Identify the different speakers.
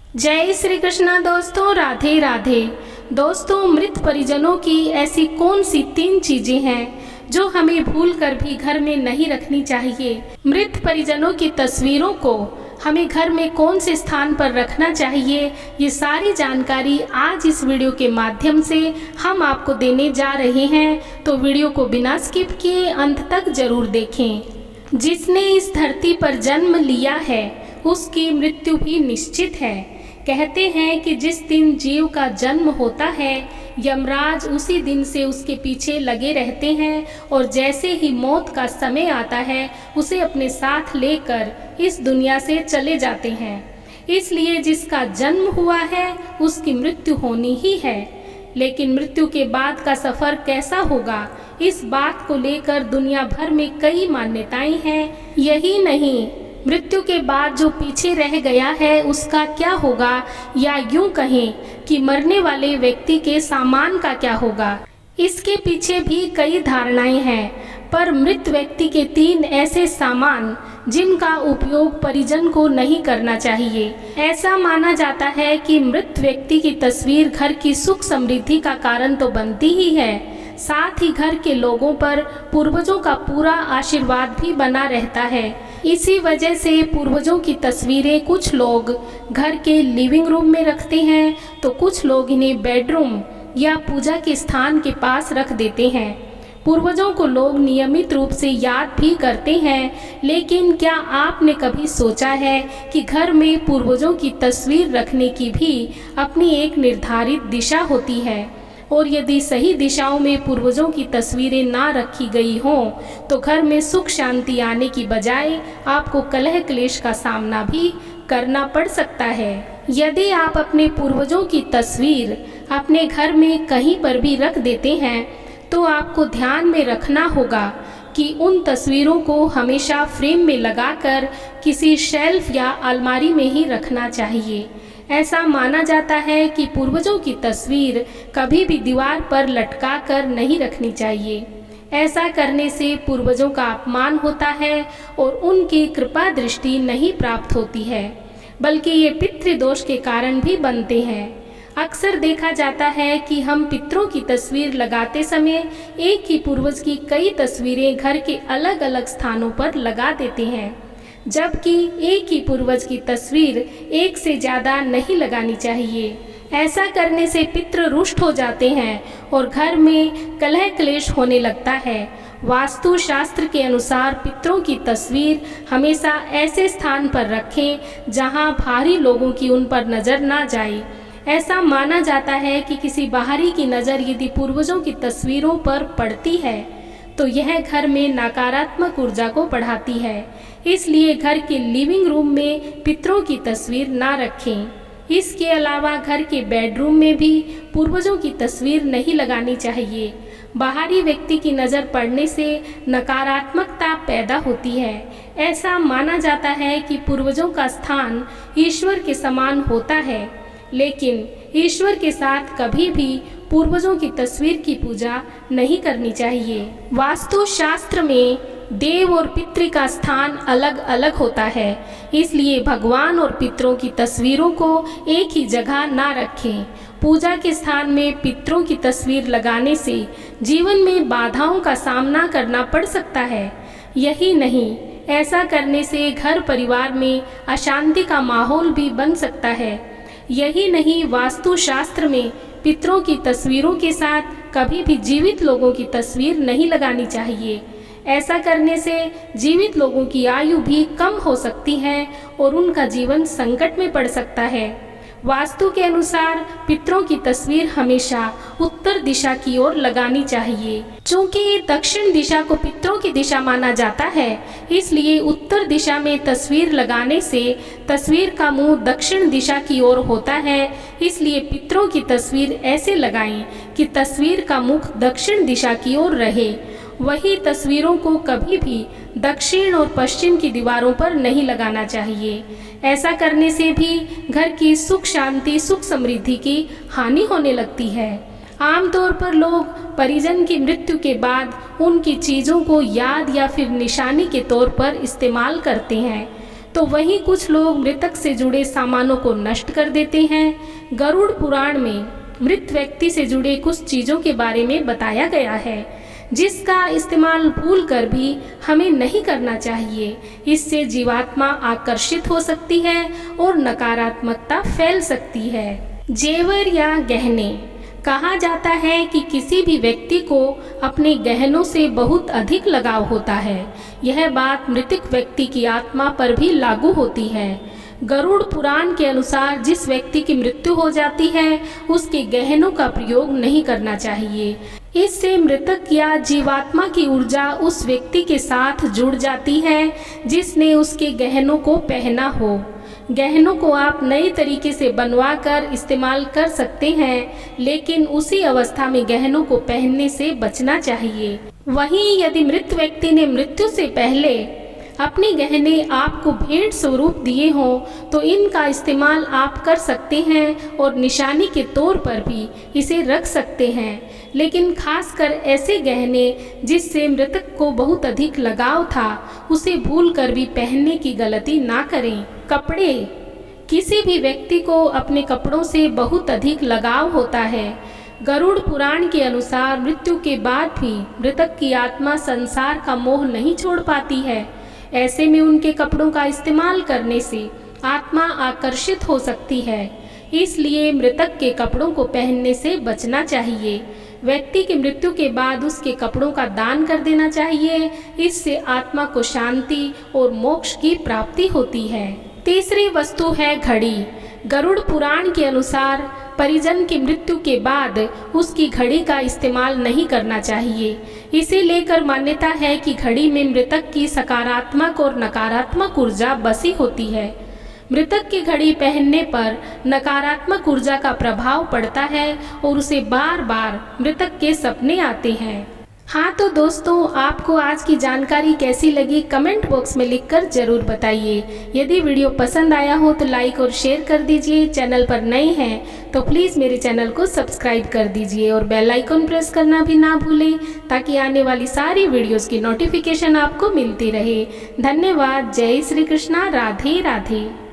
Speaker 1: जय श्री कृष्णा दोस्तों, राधे राधे। दोस्तों, मृत परिजनों की ऐसी कौन सी 3 चीजें हैं जो हमें भूल कर भी घर में नहीं रखनी चाहिए। मृत परिजनों की तस्वीरों को हमें घर में कौन से स्थान पर रखना चाहिए, ये सारी जानकारी आज इस वीडियो के माध्यम से हम आपको देने जा रहे हैं। तो वीडियो को बिना स्किप किए अंत तक जरूर देखें। जिसने इस धरती पर जन्म लिया है उसकी मृत्यु भी निश्चित है। कहते हैं कि जिस दिन जीव का जन्म होता है यमराज उसी दिन से उसके पीछे लगे रहते हैं और जैसे ही मौत का समय आता है उसे अपने साथ लेकर इस दुनिया से चले जाते हैं। इसलिए जिसका जन्म हुआ है उसकी मृत्यु होनी ही है। लेकिन मृत्यु के बाद का सफ़र कैसा होगा, इस बात को लेकर दुनिया भर में कई मान्यताएं हैं। यही नहीं, मृत्यु के बाद जो पीछे रह गया है उसका क्या होगा, या यूं कहें कि मरने वाले व्यक्ति के सामान का क्या होगा, इसके पीछे भी कई धारणाएं हैं। पर मृत व्यक्ति के 3 ऐसे सामान जिनका उपयोग परिजन को नहीं करना चाहिए। ऐसा माना जाता है कि मृत व्यक्ति की तस्वीर घर की सुख समृद्धि का कारण तो बनती ही है, साथ ही घर के लोगों पर पूर्वजों का पूरा आशीर्वाद भी बना रहता है। इसी वजह से पूर्वजों की तस्वीरें कुछ लोग घर के लिविंग रूम में रखते हैं तो कुछ लोग इन्हें बेडरूम या पूजा के स्थान के पास रख देते हैं। पूर्वजों को लोग नियमित रूप से याद भी करते हैं, लेकिन क्या आपने कभी सोचा है कि घर में पूर्वजों की तस्वीर रखने की भी अपनी एक निर्धारित दिशा होती है, और यदि सही दिशाओं में पूर्वजों की तस्वीरें ना रखी गई हों तो घर में सुख शांति आने की बजाय आपको कलह क्लेश का सामना भी करना पड़ सकता है। यदि आप अपने पूर्वजों की तस्वीर अपने घर में कहीं पर भी रख देते हैं तो आपको ध्यान में रखना होगा कि उन तस्वीरों को हमेशा फ्रेम में लगाकर किसी शेल्फ या अलमारी में ही रखना चाहिए। ऐसा माना जाता है कि पूर्वजों की तस्वीर कभी भी दीवार पर लटका कर नहीं रखनी चाहिए। ऐसा करने से पूर्वजों का अपमान होता है और उनकी कृपा दृष्टि नहीं प्राप्त होती है, बल्कि ये पितृदोष के कारण भी बनते हैं। अक्सर देखा जाता है कि हम पितरों की तस्वीर लगाते समय एक ही पूर्वज की कई तस्वीरें घर के अलग अलग स्थानों पर लगा देते हैं, जबकि एक ही पूर्वज की तस्वीर एक से ज़्यादा नहीं लगानी चाहिए। ऐसा करने से पितृ रुष्ट हो जाते हैं और घर में कलह क्लेश होने लगता है। वास्तु शास्त्र के अनुसार पितरों की तस्वीर हमेशा ऐसे स्थान पर रखें जहां बाहरी लोगों की उन पर नज़र ना जाए। ऐसा माना जाता है कि किसी बाहरी की नज़र यदि पूर्वजों की तस्वीरों पर पड़ती है तो यह घर में नकारात्मक ऊर्जा को बढ़ाती है। इसलिए घर के लिविंग रूम में पितरों की तस्वीर ना रखें। इसके अलावा घर के बेडरूम में भी पूर्वजों की तस्वीर नहीं लगानी चाहिए। बाहरी व्यक्ति की नज़र पड़ने से नकारात्मकता पैदा होती है। ऐसा माना जाता है कि पूर्वजों का स्थान ईश्वर के समान होता है, लेकिन ईश्वर के साथ कभी भी पूर्वजों की तस्वीर की पूजा नहीं करनी चाहिए। वास्तु शास्त्र में देव और पितृ का स्थान अलग अलग होता है, इसलिए भगवान और पितरों की तस्वीरों को एक ही जगह ना रखें। पूजा के स्थान में पितरों की तस्वीर लगाने से जीवन में बाधाओं का सामना करना पड़ सकता है। यही नहीं, ऐसा करने से घर परिवार में अशांति का माहौल भी बन सकता है। यही नहीं, वास्तु शास्त्र में पितरों की तस्वीरों के साथ कभी भी जीवित लोगों की तस्वीर नहीं लगानी चाहिए। ऐसा करने से जीवित लोगों की आयु भी कम हो सकती है और उनका जीवन संकट में पड़ सकता है। वास्तु के अनुसार पितरों की तस्वीर हमेशा उत्तर दिशा की ओर लगानी चाहिए। चूंकि दक्षिण दिशा को पितरों की दिशा माना जाता है, इसलिए उत्तर दिशा में तस्वीर लगाने से तस्वीर का मुंह दक्षिण दिशा की ओर होता है। इसलिए पितरों की तस्वीर ऐसे लगाएं कि तस्वीर का मुख दक्षिण दिशा की ओर रहे। वही तस्वीरों को कभी भी दक्षिण और पश्चिम की दीवारों पर नहीं लगाना चाहिए। ऐसा करने से भी घर की सुख शांति सुख समृद्धि की हानि होने लगती है। आमतौर पर लोग परिजन की मृत्यु के बाद उनकी चीज़ों को याद या फिर निशानी के तौर पर इस्तेमाल करते हैं। तो वहीं कुछ लोग मृतक से जुड़े सामानों को नष्ट कर देते हैं। गरुड़ पुराण में मृत व्यक्ति से जुड़े कुछ चीज़ों के बारे में बताया गया है जिसका इस्तेमाल भूल कर भी हमें नहीं करना चाहिए। इससे जीवात्मा आकर्षित हो सकती है और नकारात्मकता फैल सकती है। जेवर या गहने। कहा जाता है कि किसी भी व्यक्ति को अपने गहनों से बहुत अधिक लगाव होता है। यह बात मृतक व्यक्ति की आत्मा पर भी लागू होती है। गरुड़ पुराण के अनुसार जिस व्यक्ति की मृत्यु हो जाती है उसके गहनों का प्रयोग नहीं करना चाहिए। इससे मृतक या जीवात्मा की ऊर्जा उस व्यक्ति के साथ जुड़ जाती है जिसने उसके गहनों को पहना हो। गहनों को आप नए तरीके से बनवा कर इस्तेमाल कर सकते हैं, लेकिन उसी अवस्था में गहनों को पहनने से बचना चाहिए। वहीं यदि मृत व्यक्ति ने मृत्यु से पहले अपने गहने आपको भेंट स्वरूप दिए हों तो इनका इस्तेमाल आप कर सकते हैं और निशानी के तौर पर भी इसे रख सकते हैं। लेकिन खासकर ऐसे गहने जिससे मृतक को बहुत अधिक लगाव था उसे भूल कर भी पहनने की गलती ना करें। कपड़े। किसी भी व्यक्ति को अपने कपड़ों से बहुत अधिक लगाव होता है। गरुड़ पुराण के अनुसार मृत्यु के बाद भी मृतक की आत्मा संसार का मोह नहीं छोड़ पाती है। ऐसे में उनके कपड़ों का इस्तेमाल करने से आत्मा आकर्षित हो सकती है। इसलिए मृतक के कपड़ों को पहनने से बचना चाहिए। व्यक्ति की मृत्यु के बाद उसके कपड़ों का दान कर देना चाहिए। इससे आत्मा को शांति और मोक्ष की प्राप्ति होती है। तीसरी वस्तु है घड़ी। गरुड़ पुराण के अनुसार परिजन की मृत्यु के बाद उसकी घड़ी का इस्तेमाल नहीं करना चाहिए। इसे लेकर मान्यता है कि घड़ी में मृतक की सकारात्मक और नकारात्मक ऊर्जा बसी होती है। मृतक की घड़ी पहनने पर नकारात्मक ऊर्जा का प्रभाव पड़ता है और उसे बार बार मृतक के सपने आते हैं। हाँ तो दोस्तों, आपको आज की जानकारी कैसी लगी कमेंट बॉक्स में लिखकर जरूर बताइए। यदि वीडियो पसंद आया हो तो लाइक और शेयर कर दीजिए। चैनल पर नए हैं तो प्लीज़ मेरे चैनल को सब्सक्राइब कर दीजिए और बेल आइकन प्रेस करना भी ना भूलें ताकि आने वाली सारी वीडियोस की नोटिफिकेशन आपको मिलती रहे। धन्यवाद। जय श्री कृष्णा। राधे राधे।